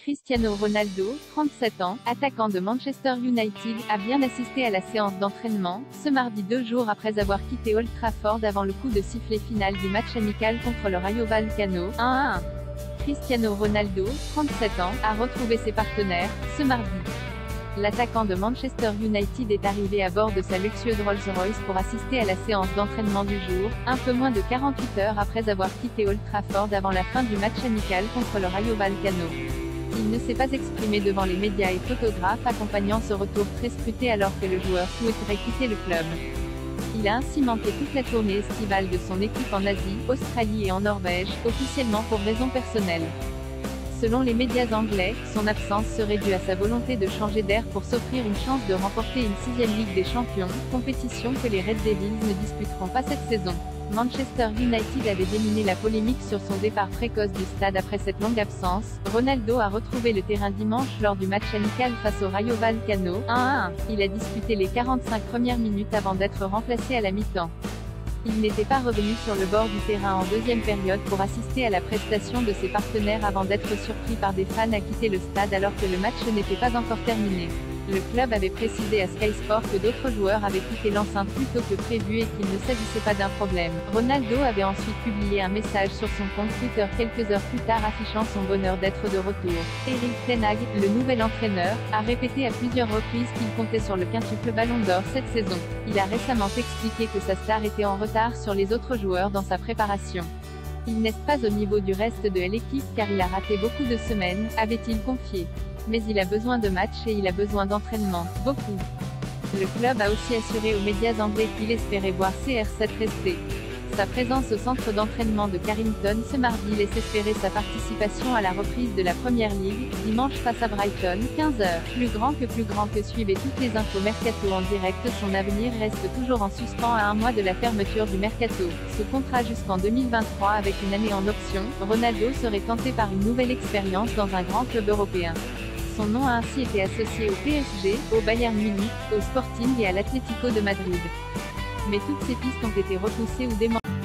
Cristiano Ronaldo, 37 ans, attaquant de Manchester United, a bien assisté à la séance d'entraînement, ce mardi 2 jours après avoir quitté Old Trafford avant le coup de sifflet final du match amical contre le Rayo Vallecano, 1-1. Cristiano Ronaldo, 37 ans, a retrouvé ses partenaires, ce mardi. L'attaquant de Manchester United est arrivé à bord de sa luxueuse Rolls-Royce pour assister à la séance d'entraînement du jour, un peu moins de 48 heures après avoir quitté Old Trafford avant la fin du match amical contre le Rayo Vallecano. Il ne s'est pas exprimé devant les médias et photographes accompagnant ce retour très scruté alors que le joueur souhaiterait quitter le club. Il a ainsi manqué toute la tournée estivale de son équipe en Asie, Australie et en Norvège, officiellement pour raisons personnelles. Selon les médias anglais, son absence serait due à sa volonté de changer d'air pour s'offrir une chance de remporter une 6e Ligue des Champions, compétition que les Red Devils ne disputeront pas cette saison. Manchester United avait déminé la polémique sur son départ précoce du stade après cette longue absence. Ronaldo a retrouvé le terrain dimanche lors du match amical face au Rayo Vallecano, 1-1. Il a disputé les 45 premières minutes avant d'être remplacé à la mi-temps. Il n'était pas revenu sur le bord du terrain en deuxième période pour assister à la prestation de ses partenaires avant d'être surpris par des fans à quitter le stade alors que le match n'était pas encore terminé. Le club avait précisé à Sky Sport que d'autres joueurs avaient quitté l'enceinte plus tôt que prévu et qu'il ne s'agissait pas d'un problème. Ronaldo avait ensuite publié un message sur son compte Twitter quelques heures plus tard affichant son bonheur d'être de retour. Erik ten Hag, le nouvel entraîneur, a répété à plusieurs reprises qu'il comptait sur le quintuple Ballon d'Or cette saison. Il a récemment expliqué que sa star était en retard sur les autres joueurs dans sa préparation. Il n'est pas au niveau du reste de l'équipe car il a raté beaucoup de semaines, avait-il confié. Mais il a besoin de matchs et il a besoin d'entraînement, beaucoup. Le club a aussi assuré aux médias anglais qu'il espérait voir CR7 rester. Sa présence au centre d'entraînement de Carrington ce mardi laisse espérer sa participation à la reprise de la Première Ligue, dimanche face à Brighton, 15h. Plus grand que suivez toutes les infos mercato en direct, son avenir reste toujours en suspens à un mois de la fermeture du mercato. Ce contrat jusqu'en 2023 avec une année en option, Ronaldo serait tenté par une nouvelle expérience dans un grand club européen. Son nom a ainsi été associé au PSG, au Bayern Munich, au Sporting et à l'Atlético de Madrid. Mais toutes ces pistes ont été repoussées ou démenties.